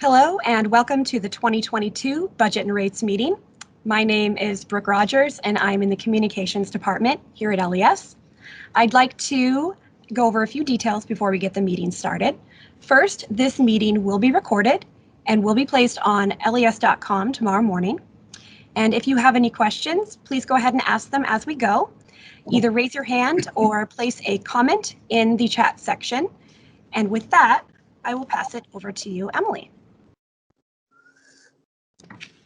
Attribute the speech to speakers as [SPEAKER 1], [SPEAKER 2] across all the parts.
[SPEAKER 1] Hello and welcome to the 2022 Budget and Rates meeting. My name is Brooke Rogers and I'm in the Communications Department here at LES. I'd like to go over a few details before we get the meeting started. First, this meeting will be recorded and will be placed on les.com tomorrow morning. And if you have any questions, please go ahead and ask them as we go. Either raise your hand or place a comment in the chat section. And with that, I will pass it over to you, Emily.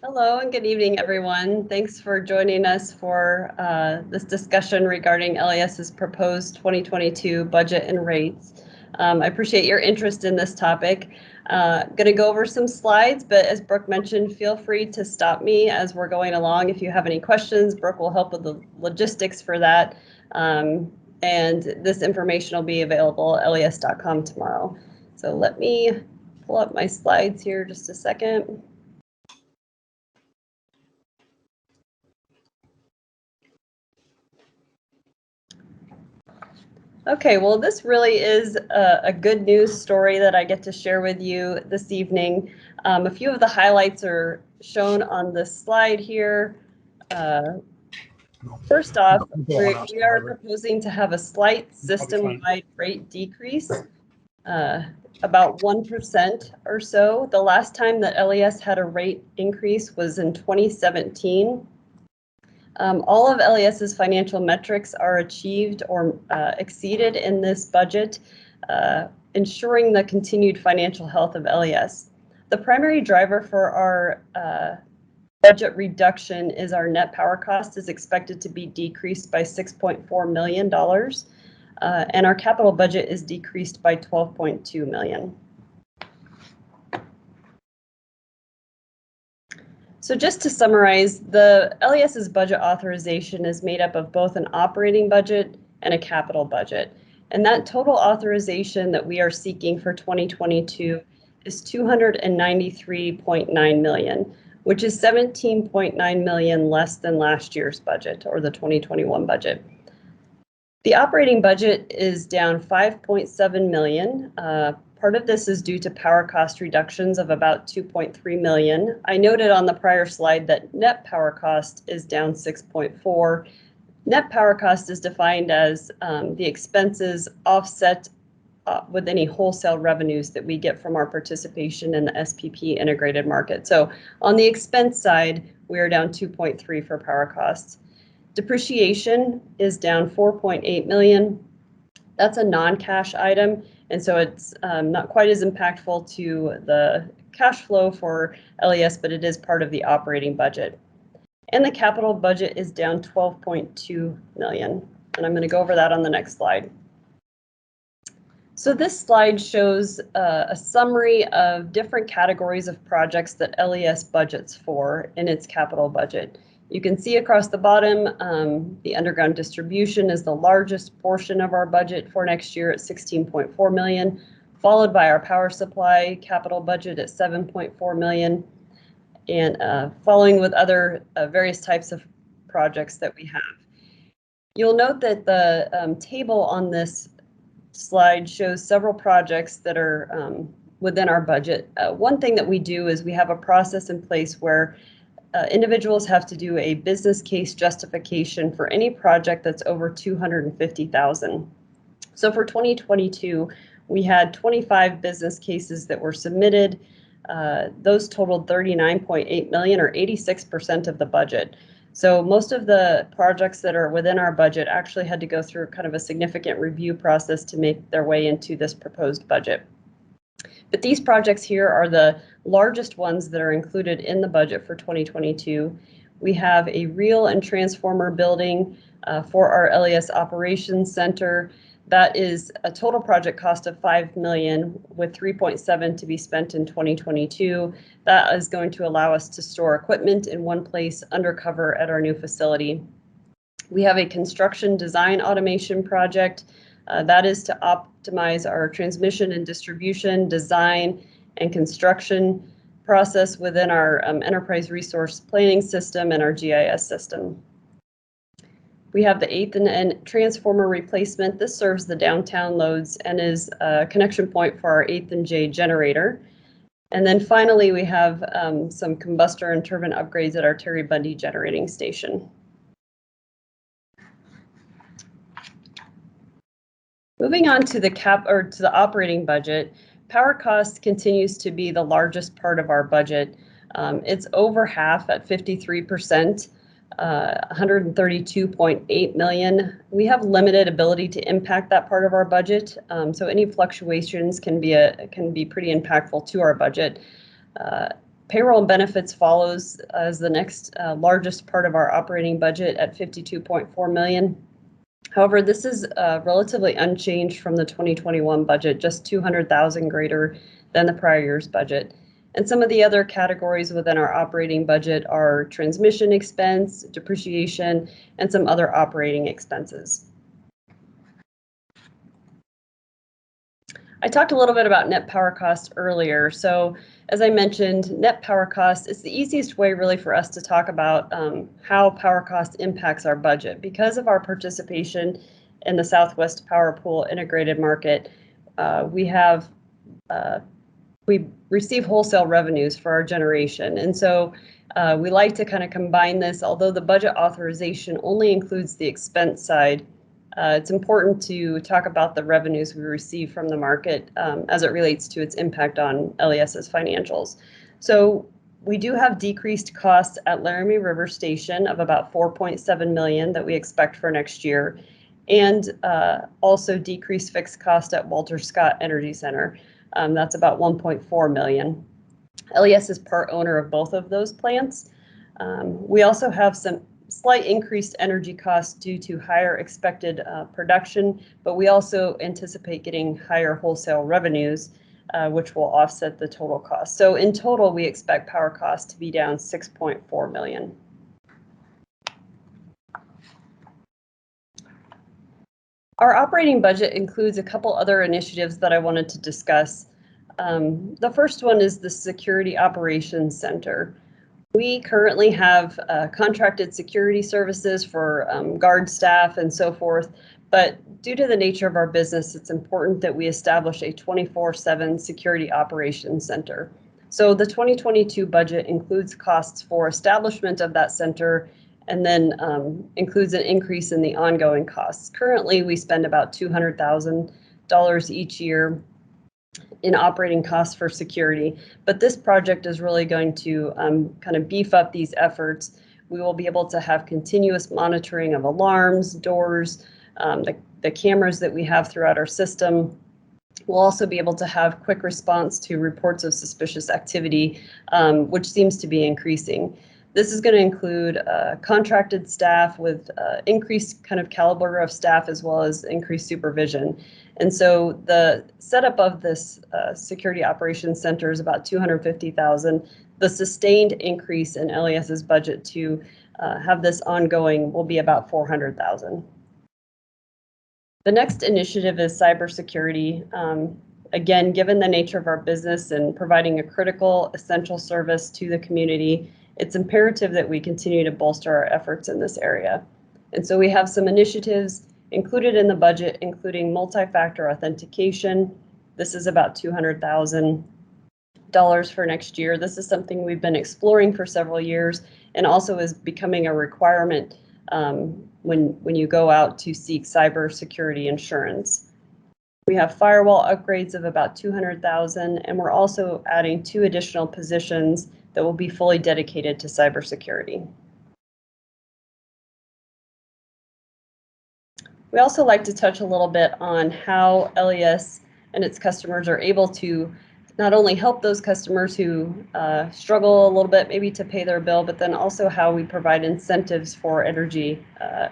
[SPEAKER 2] Hello and good evening, everyone. Thanks for joining us for this discussion regarding LES's proposed 2022 budget and rates. I appreciate your interest in this topic. Going to go over some slides, but as Brooke mentioned, feel free to stop me as we're going along. If you have any questions, Brooke will help with the logistics for that. And this information will be available at les.com tomorrow. So let me pull up my slides here just a second. Okay, well, this really is a good news story that I get to share with you this evening. A few of the highlights are shown on this slide here. First off, we are proposing to have a slight system-wide rate decrease, about 1% or so. The last time that LES had a rate increase was in 2017. All of LES's financial metrics are achieved or exceeded in this budget, ensuring the continued financial health of LES. The primary driver for our budget reduction is our net power cost is expected to be decreased by $6.4 million, and our capital budget is decreased by $12.2 million. So just to summarize, the LES's budget authorization is made up of both an operating budget and a capital budget. And that total authorization that we are seeking for 2022 is $293.9 million, which is $17.9 million less than last year's budget or the 2021 budget. The operating budget is down $5.7 million. Part of this is due to power cost reductions of about $2.3 million. I noted on the prior slide that net power cost is down 6.4. Net power cost is defined as the expenses offset with any wholesale revenues that we get from our participation in the SPP integrated market. So on the expense side, we are down 2.3 for power costs. Depreciation is down 4.8 million. That's a non-cash item. And so it's not quite as impactful to the cash flow for LES, but it is part of the operating budget. And the capital budget is down 12.2 million. And I'm going to go over that on the next slide. So this slide shows a summary of different categories of projects that LES budgets for in its capital budget. You can see across the bottom, the underground distribution is the largest portion of our budget for next year at 16.4 million, followed by our power supply capital budget at 7.4 million, and following with other various types of projects that we have. You'll note that the table on this slide shows several projects that are within our budget. One thing that we do is we have a process in place where individuals have to do a business case justification for any project that's over 250,000. So for 2022, we had 25 business cases that were submitted. Those totaled 39.8 million or 86% of the budget. So most of the projects that are within our budget actually had to go through kind of a significant review process to make their way into this proposed budget. But these projects here are the largest ones that are included in the budget for 2022. We have a reel and transformer building for our LES Operations Center. That is a total project cost of $5 million with 3.7 to be spent in 2022. That is going to allow us to store equipment in one place undercover at our new facility. We have a construction design automation project. That is to optimize our transmission and distribution, design, and construction process within our enterprise resource planning system and our GIS system. We have the 8th and N transformer replacement. This serves the downtown loads and is a connection point for our 8th and J generator. And then finally, we have some combustor and turbine upgrades at our Terry Bundy generating station. Moving on to the operating budget, power cost continues to be the largest part of our budget. It's over half at 53%, 132.8 million. We have limited ability to impact that part of our budget, so any fluctuations can be pretty impactful to our budget. Payroll and benefits follows as the next largest part of our operating budget at 52.4 million. However, this is relatively unchanged from the 2021 budget, just 200,000 greater than the prior year's budget. And some of the other categories within our operating budget are transmission expense, depreciation, and some other operating expenses. I talked a little bit about net power costs earlier. So as I mentioned, net power cost is the easiest way really for us to talk about how power cost impacts our budget. Because of our participation in the Southwest Power Pool integrated market, we receive wholesale revenues for our generation. And so we like to kind of combine this, although the budget authorization only includes the expense side. It's important to talk about the revenues we receive from the market as it relates to its impact on LES's financials. So we do have decreased costs at Laramie River Station of about 4.7 million that we expect for next year, and also decreased fixed cost at Walter Scott Energy Center. That's about 1.4 million. LES is part owner of both of those plants. We also have some slight increased energy costs due to higher expected production, but we also anticipate getting higher wholesale revenues, which will offset the total cost. So in total, we expect power costs to be down 6.4 million. Our operating budget includes a couple other initiatives that I wanted to discuss. The first one is the Security Operations Center. We currently have contracted security services for guard staff and so forth, but due to the nature of our business, it's important that we establish a 24/7 security operations center. So the 2022 budget includes costs for establishment of that center and then includes an increase in the ongoing costs. Currently, we spend about $200,000 each year in operating costs for security, but this project is really going to kind of beef up these efforts. We will be able to have continuous monitoring of alarms, doors, the cameras that we have throughout our system. We'll also be able to have quick response to reports of suspicious activity, which seems to be increasing. This is going to include contracted staff with increased kind of caliber of staff as well as increased supervision. And so the setup of this Security Operations Center is about $250,000. The sustained increase in LES's budget to have this ongoing will be about $400,000. The next initiative is cybersecurity. Again, given the nature of our business and providing a critical, essential service to the community, it's imperative that we continue to bolster our efforts in this area. And so we have some initiatives included in the budget, including multi-factor authentication. This is about $200,000 for next year. This is something we've been exploring for several years and also is becoming a requirement when you go out to seek cybersecurity insurance. We have firewall upgrades of about $200,000, and we're also adding 2 additional positions that will be fully dedicated to cybersecurity. We also like to touch a little bit on how LES and its customers are able to not only help those customers who struggle a little bit maybe to pay their bill, but then also how we provide incentives for energy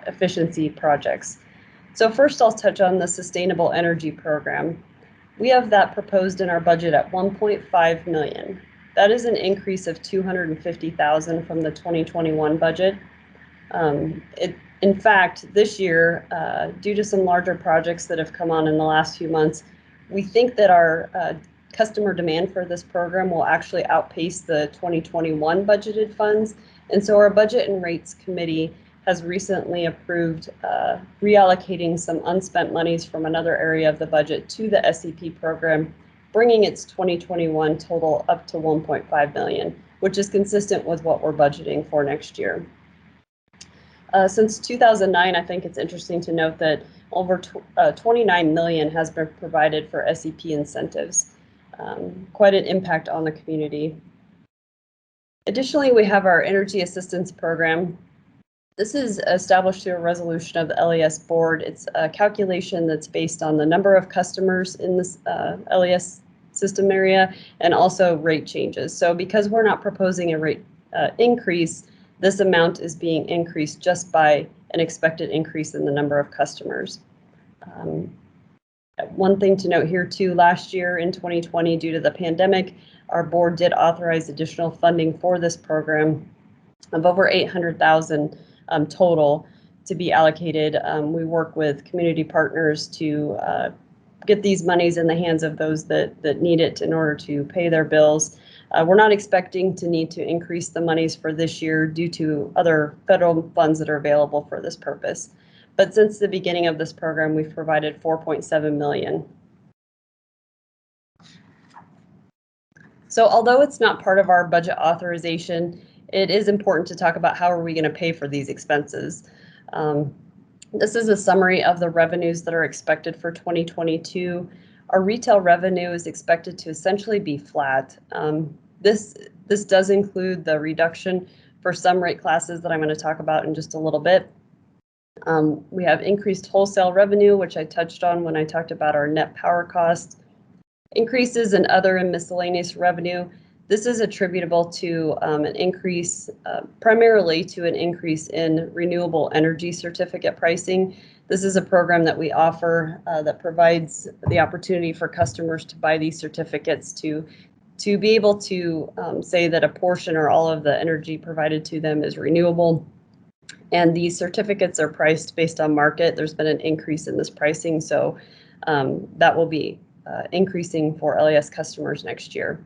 [SPEAKER 2] efficiency projects. So first I'll touch on the Sustainable Energy Program. We have that proposed in our budget at 1.5 million. That is an increase of 250,000 from the 2021 budget. In fact, this year, due to some larger projects that have come on in the last few months, we think that our customer demand for this program will actually outpace the 2021 budgeted funds. And so our Budget and Rates Committee has recently approved reallocating some unspent monies from another area of the budget to the SEP program bringing its 2021 total up to 1.5 million, which is consistent with what we're budgeting for next year. Since 2009, I think it's interesting to note that over 29 million has been provided for SEP incentives. Quite an impact on the community. Additionally, we have our Energy Assistance Program. This is established through a resolution of the LES board. It's a calculation that's based on the number of customers in this LES system area and also rate changes. So because we're not proposing a rate increase, this amount is being increased just by an expected increase in the number of customers. One thing to note here too, last year in 2020, due to the pandemic, our board did authorize additional funding for this program of over 800,000 total to be allocated. We work with community partners to get these monies in the hands of those that need it in order to pay their bills. We're not expecting to need to increase the monies for this year due to other federal funds that are available for this purpose. But since the beginning of this program, we've provided 4.7 million. So although it's not part of our budget authorization, it is important to talk about how are we going to pay for these expenses. This is a summary of the revenues that are expected for 2022. Our retail revenue is expected to essentially be flat. This does include the reduction for some rate classes that I'm going to talk about in just a little bit. We have increased wholesale revenue, which I touched on when I talked about our net power cost. Increases in other and miscellaneous revenue. This is attributable to an increase, primarily to an increase in renewable energy certificate pricing. This is a program that we offer that provides the opportunity for customers to buy these certificates to be able to say that a portion or all of the energy provided to them is renewable. And these certificates are priced based on market. There's been an increase in this pricing, so that will be increasing for LES customers next year.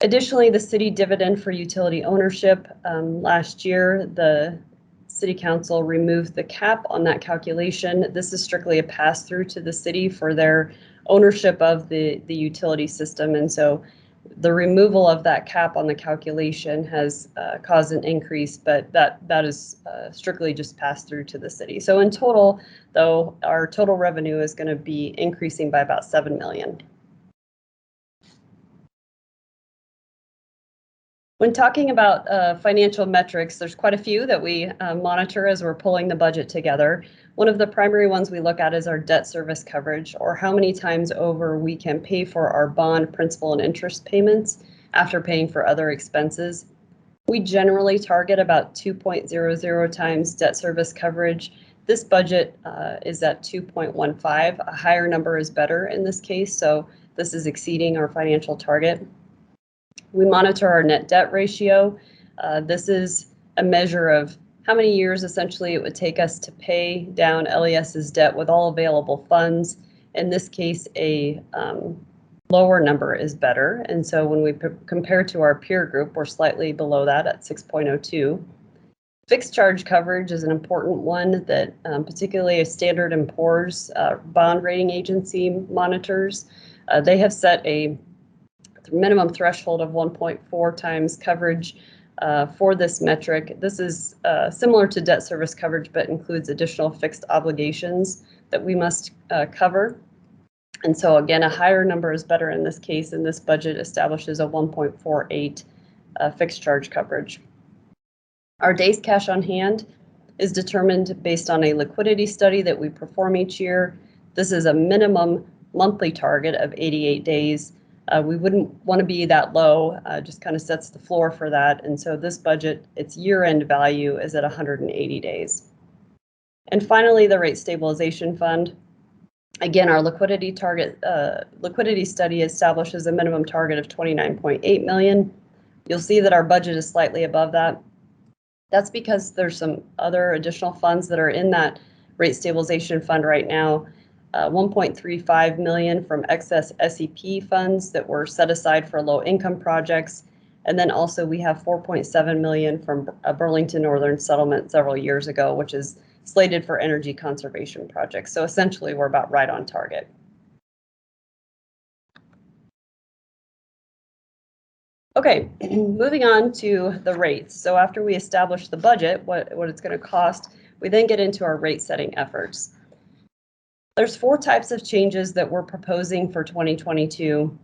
[SPEAKER 2] Additionally, the city dividend for utility ownership. Last year, the City Council removed the cap on that calculation. This is strictly a pass-through to the city for their ownership of the utility system, and so the removal of that cap on the calculation has caused an increase, but that is strictly just passed through to the city. So in total, though, our total revenue is going to be increasing by about 7 million. When talking about financial metrics, there's quite a few that we monitor as we're pulling the budget together. One of the primary ones we look at is our debt service coverage, or how many times over we can pay for our bond principal and interest payments after paying for other expenses. We generally target about 2.00 times debt service coverage. This budget is at 2.15. A higher number is better in this case, so this is exceeding our financial target. We monitor our net debt ratio. This is a measure of how many years essentially it would take us to pay down LES's debt with all available funds. In this case, a lower number is better. And so when we compare to our peer group, we're slightly below that at 6.02. Fixed charge coverage is an important one that particularly a Standard & Poor's bond rating agency monitors. They have set a minimum threshold of 1.4 times coverage for this metric. This is similar to debt service coverage, but includes additional fixed obligations that we must cover. And so again, a higher number is better in this case, and this budget establishes a 1.48 fixed charge coverage. Our days cash on hand is determined based on a liquidity study that we perform each year. This is a minimum monthly target of 88 days. We wouldn't want to be that low, just kind of sets the floor for that. And so this budget, its year-end value is at 180 days. And finally, the rate stabilization fund. Again, our liquidity study establishes a minimum target of 29.8 million. You'll see that our budget is slightly above that. That's because there's some other additional funds that are in that rate stabilization fund right now. 1.35 million from excess SEP funds that were set aside for low income projects. And then also we have 4.7 million from a Burlington Northern settlement several years ago, which is slated for energy conservation projects. So essentially we're about right on target. Okay, moving on to the rates. So after we establish the budget, what it's going to cost, we then get into our rate setting efforts. There's 4 types of changes that we're proposing for 2022,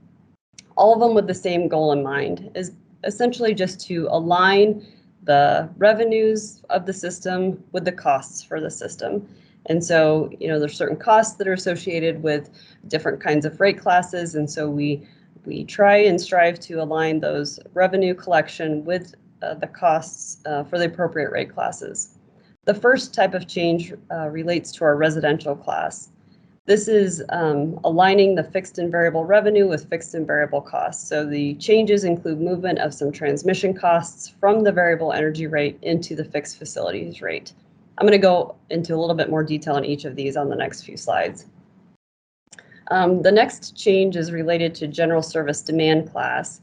[SPEAKER 2] all of them with the same goal in mind, is essentially just to align the revenues of the system with the costs for the system. And so, there's certain costs that are associated with different kinds of rate classes. And so we try and strive to align those revenue collection with the costs for the appropriate rate classes. The first type of change relates to our residential class. This is aligning the fixed and variable revenue with fixed and variable costs. So the changes include movement of some transmission costs from the variable energy rate into the fixed facilities rate. I'm going to go into a little bit more detail on each of these on the next few slides. The next change is related to general service demand class.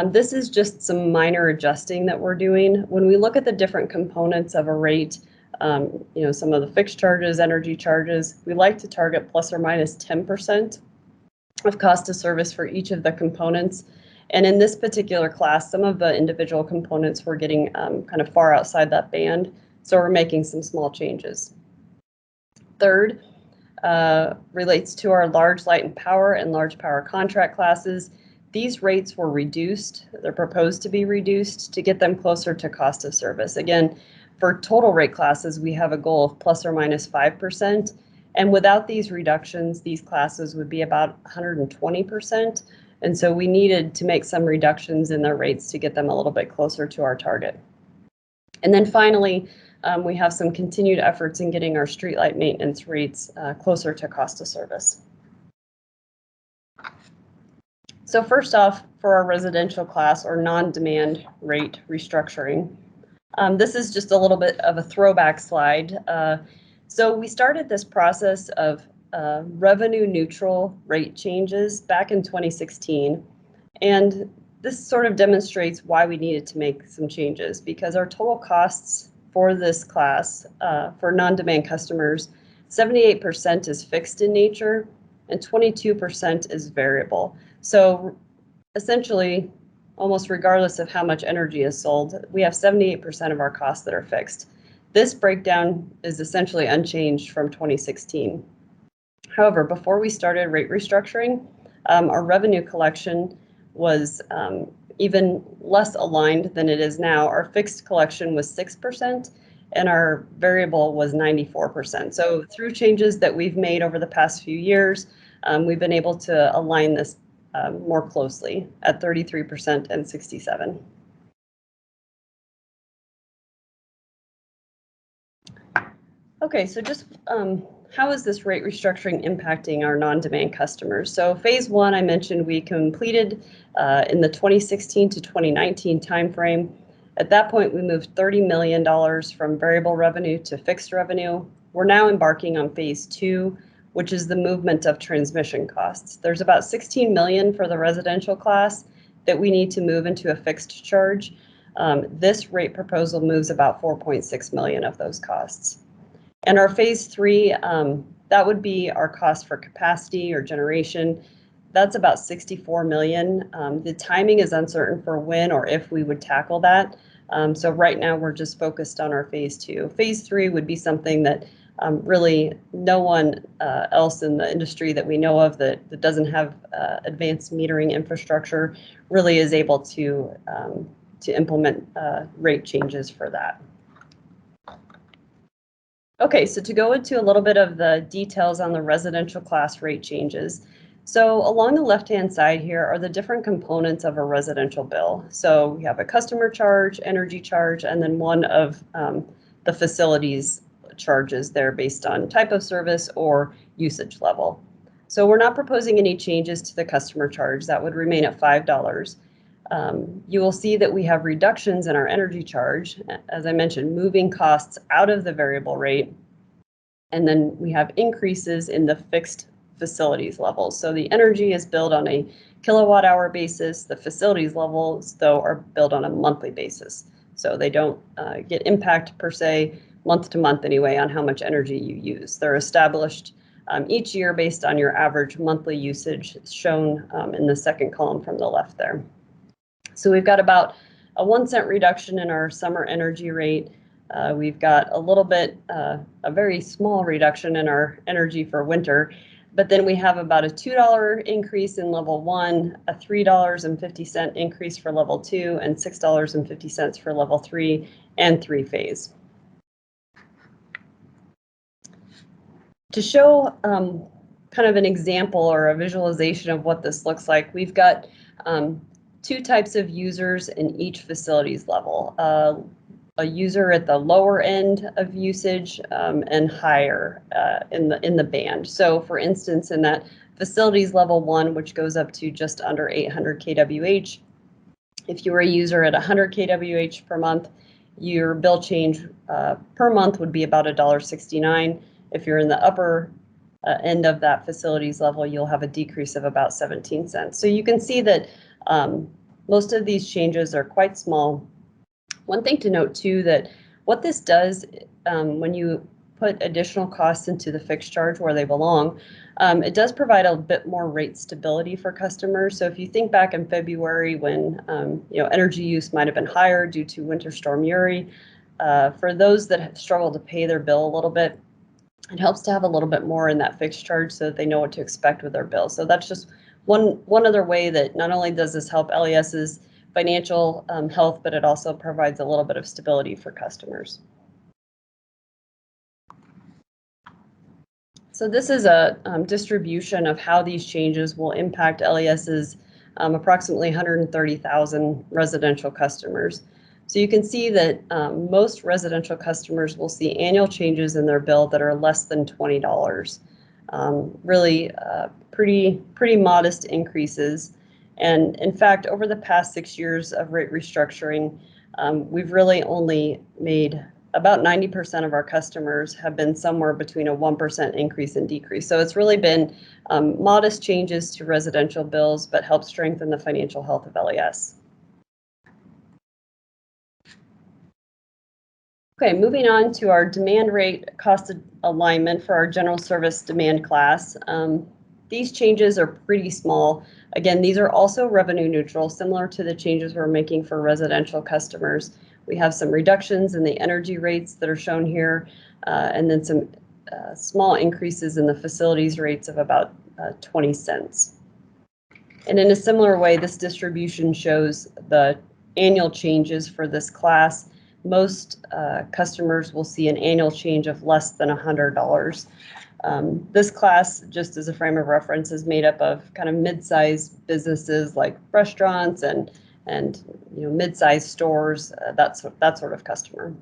[SPEAKER 2] This is just some minor adjusting that we're doing. When we look at the different components of a rate, some of the fixed charges, energy charges, we like to target plus or minus 10% of cost of service for each of the components. And in this particular class, some of the individual components were getting kind of far outside that band, so we're making some small changes. Third, relates to our large light and power and large power contract classes. These rates were reduced. They're proposed to be reduced to get them closer to cost of service. Again, for total rate classes, we have a goal of plus or minus 5%. And without these reductions, these classes would be about 120%. And so we needed to make some reductions in their rates to get them a little bit closer to our target. And then finally, we have some continued efforts in getting our streetlight maintenance rates closer to cost of service. So first off, for our residential class or non-demand rate restructuring, this is just a little bit of a throwback slide. So we started this process of revenue neutral rate changes back in 2016. And this sort of demonstrates why we needed to make some changes, because our total costs for this class, for non-demand customers, 78% is fixed in nature and 22% is variable. So essentially, almost regardless of how much energy is sold, we have 78% of our costs that are fixed. This breakdown is essentially unchanged from 2016. However, before we started rate restructuring, our revenue collection was even less aligned than it is now. Our fixed collection was 6% and our variable was 94%. So through changes that we've made over the past few years, we've been able to align this more closely at 33% and 67%. Okay, so just how is this rate restructuring impacting our non-demand customers? So phase 1, I mentioned we completed in the 2016 to 2019 timeframe. At that point, we moved $30 million from variable revenue to fixed revenue. We're now embarking on phase 2, which is the movement of transmission costs. There's about $16 million for the residential class that we need to move into a fixed charge. This rate proposal moves about $4.6 million of those costs. And our phase 3, that would be our cost for capacity or generation. That's about $64 million. The timing is uncertain for when or if we would tackle that. So right now we're just focused on our phase 2. Phase 3 would be something that really no one else in the industry that we know of that doesn't have advanced metering infrastructure really is able to implement rate changes for that. Okay, so to go into a little bit of the details on the residential class rate changes. So along the left-hand side here are the different components of a residential bill. So we have a customer charge, energy charge, and then one of the facilities charges there based on type of service or usage level. So we're not proposing any changes to the customer charge. That would remain at $5. You will see that we have reductions in our energy charge, as I mentioned, moving costs out of the variable rate. And then we have increases in the fixed facilities levels. So the energy is billed on a kilowatt hour basis. The facilities levels, though, are billed on a monthly basis. So they don't get impact per se, month to month anyway, on how much energy you use. They're established each year based on your average monthly usage shown in the second column from the left there. So we've got about a 1 cent reduction in our summer energy rate. We've got a little bit, a very small reduction in our energy for winter, but then we have about a $2 increase in level 1, a $3.50 increase for level 2, and $6.50 for level 3 and 3-phase. To show kind of an example or a visualization of what this looks like, we've got two types of users in each facilities level. A user at the lower end of usage and higher in the band. So for instance, in that facilities level 1, which goes up to just under 800 kWh, if you were a user at 100 kWh per month, your bill change per month would be about $1.69. If you're in the upper end of that facilities level, you'll have a decrease of about 17 cents. So you can see that most of these changes are quite small. One thing to note too, that what this does when you put additional costs into the fixed charge where they belong, it does provide a bit more rate stability for customers. So if you think back in February when energy use might have been higher due to Winter Storm Uri, for those that have struggled to pay their bill a little bit, it helps to have a little bit more in that fixed charge so that they know what to expect with their bill. So that's just one other way that not only does this help LES's financial health, but it also provides a little bit of stability for customers. So this is a distribution of how these changes will impact LES's approximately 130,000 residential customers. So you can see that most residential customers will see annual changes in their bill that are less than $20. Really pretty modest increases. And in fact, over the past 6 years of rate restructuring, we've really only made about 90% of our customers have been somewhere between a 1% increase and decrease. So it's really been modest changes to residential bills, but help strengthen the financial health of LES. Okay, moving on to our demand rate cost alignment for our general service demand class. These changes are pretty small. Again, these are also revenue neutral, similar to the changes we're making for residential customers. We have some reductions in the energy rates that are shown here, and then some small increases in the facilities rates of about 20 cents. And in a similar way, this distribution shows the annual changes for this class. Most customers will see an annual change of less than $100. This class, just as a frame of reference, is made up of kind of mid-sized businesses like restaurants and mid-sized stores, that sort of customer.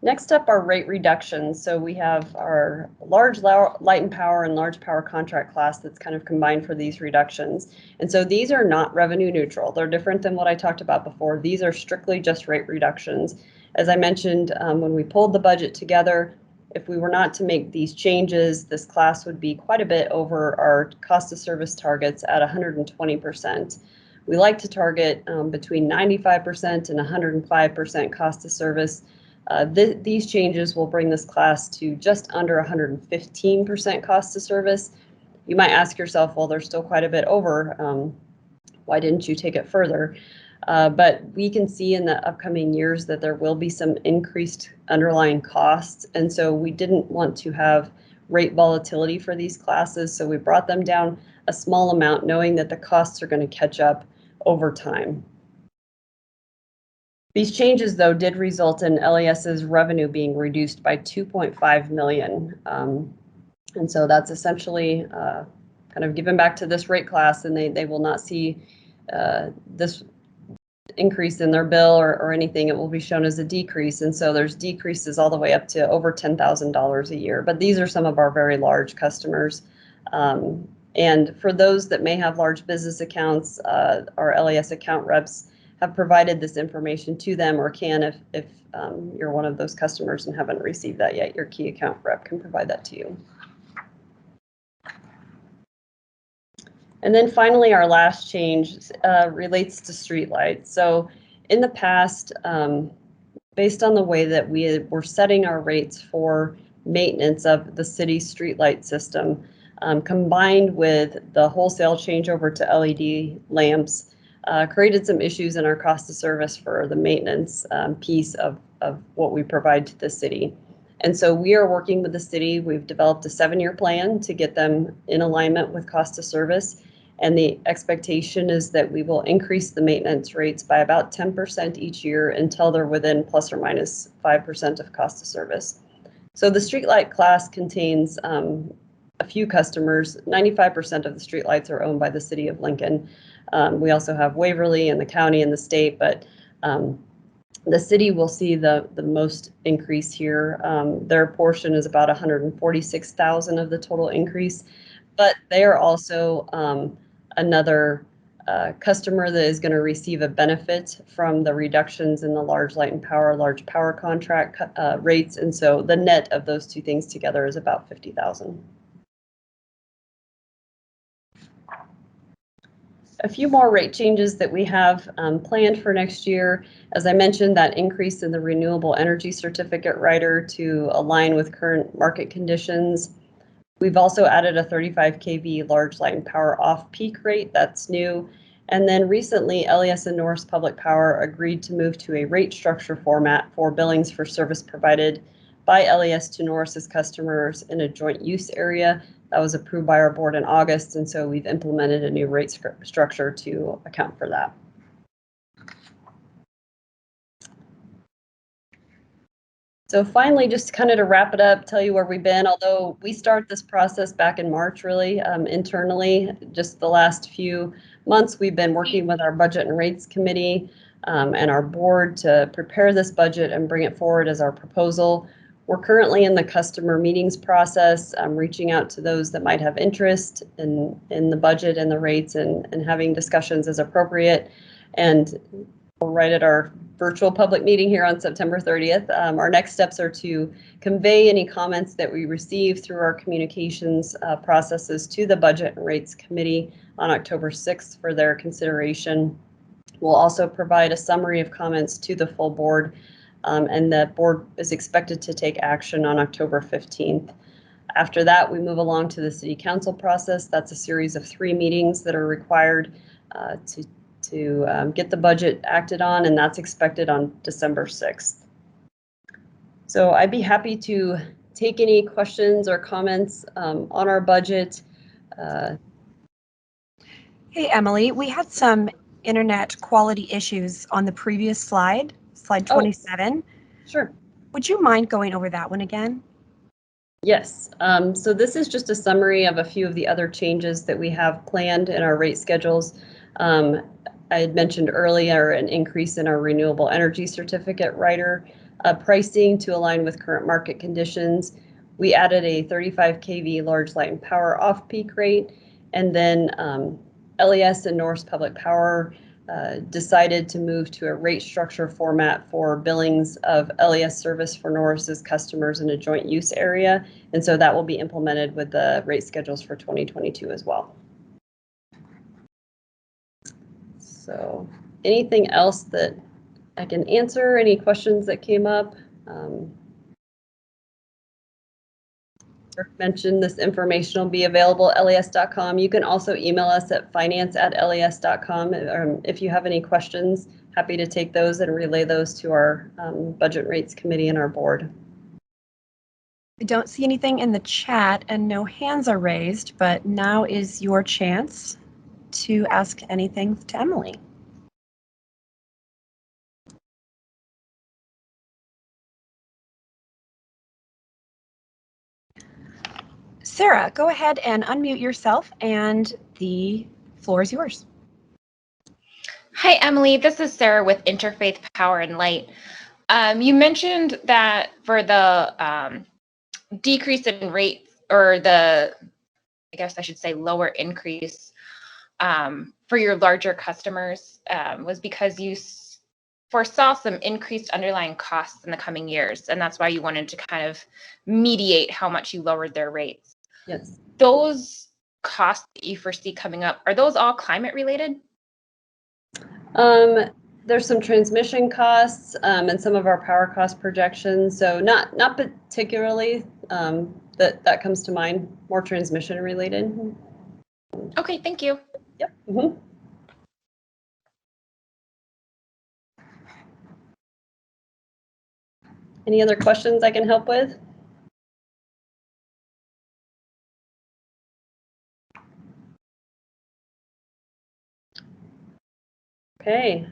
[SPEAKER 2] Next up are rate reductions. So we have our large light and power and large power contract class that's kind of combined for these reductions. And so these are not revenue neutral. They're different than what I talked about before. These are strictly just rate reductions. As I mentioned, when we pulled the budget together, if we were not to make these changes, this class would be quite a bit over our cost of service targets at 120%. We like to target between 95% and 105% cost of service. These changes will bring this class to just under 115% cost of service. You might ask yourself, well, they're still quite a bit over. Why didn't you take it further? But we can see in the upcoming years that there will be some increased underlying costs. And so we didn't want to have rate volatility for these classes. So we brought them down a small amount, knowing that the costs are going to catch up over time. These changes, though, did result in LES's revenue being reduced by $2.5 million. And so that's essentially kind of given back to this rate class, and they will not see this increase in their bill or anything. It will be shown as a decrease. And so there's decreases all the way up to over $10,000 a year. But these are some of our very large customers. And for those that may have large business accounts, our LES account reps have provided this information to them, or can if you're one of those customers and haven't received that yet, your key account rep can provide that to you. And then finally, our last change relates to streetlights. So in the past, based on the way that we were setting our rates for maintenance of the city's streetlight system, combined with the wholesale changeover to LED lamps, created some issues in our cost of service for the maintenance piece of what we provide to the city. And so we are working with the city. We've developed a 7-year plan to get them in alignment with cost of service. And the expectation is that we will increase the maintenance rates by about 10% each year until they're within plus or minus 5% of cost of service. So the streetlight class contains a few customers. 95% of the streetlights are owned by the city of Lincoln. We also have Waverly and the county and the state, but the city will see the most increase here. Their portion is about 146,000 of the total increase, but they are also another customer that is going to receive a benefit from the reductions in the large power contract rates. And so the net of those two things together is about 50,000. A few more rate changes that we have planned for next year. As I mentioned, that increase in the renewable energy certificate rider to align with current market conditions. We've also added a 35 kV large light and power off-peak rate. That's new. And then recently, LES and Norris Public Power agreed to move to a rate structure format for billings for service provided by LES to Norris's customers in a joint use area. That was approved by our board in August, and so we've implemented a new rate structure to account for that. So finally, just kind of to wrap it up, tell you where we've been, although we started this process back in March, really, internally, just the last few months, we've been working with our Budget and Rates Committee and our board to prepare this budget and bring it forward as our proposal. We're currently in the customer meetings process, reaching out to those that might have interest in the budget and the rates and having discussions as appropriate. And we're right at our virtual public meeting here on September 30th. Our next steps are to convey any comments that we receive through our communications processes to the Budget and Rates Committee on October 6th for their consideration. We'll also provide a summary of comments to the full board, and the board is expected to take action on October 15th. After that, we move along to the City Council process. That's a series of 3 meetings that are required to get the budget acted on, and that's expected on December 6th. So I'd be happy to take any questions or comments on our budget.
[SPEAKER 1] Hey, Emily, we had some internet quality issues on the previous slide 27.
[SPEAKER 2] Sure.
[SPEAKER 1] Would you mind going over that one again?
[SPEAKER 2] Yes. So this is just a summary of a few of the other changes that we have planned in our rate schedules. I had mentioned earlier an increase in our renewable energy certificate rider pricing to align with current market conditions. We added a 35 kV large light and power off-peak rate, and then LES and Norris Public Power decided to move to a rate structure format for billings of LES service for Norris's customers in a joint use area, and so that will be implemented with the rate schedules for 2022 as well. So anything else that I can answer? Any questions that came up? Mentioned this information will be available at les.com. You can also email us at finance@les.com. If you have any questions, happy to take those and relay those to our Budget Rates Committee and our board.
[SPEAKER 1] I don't see anything in the chat and no hands are raised, but now is your chance to ask anything to Emily. Sarah, go ahead and unmute yourself and the floor is yours.
[SPEAKER 3] Hi, Emily. This is Sarah with Interfaith Power and Light. You mentioned that for the decrease in rates, or I guess I should say lower increase for your larger customers was because you foresaw some increased underlying costs in the coming years, and that's why you wanted to kind of mediate how much you lowered their rates.
[SPEAKER 2] Yes.
[SPEAKER 3] Those costs that you foresee coming up, are those all climate related?
[SPEAKER 2] There's some transmission costs and some of our power cost projections. So not particularly that comes to mind, more transmission related.
[SPEAKER 3] Okay, thank you.
[SPEAKER 2] Yep. Mhm. Any other questions I can help with? Okay.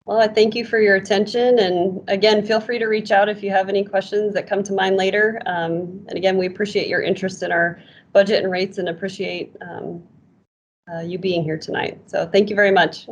[SPEAKER 2] Well, I thank you for your attention. And again, feel free to reach out if you have any questions that come to mind later. And again, we appreciate your interest in our budget and rates and appreciate you being here tonight. So thank you very much.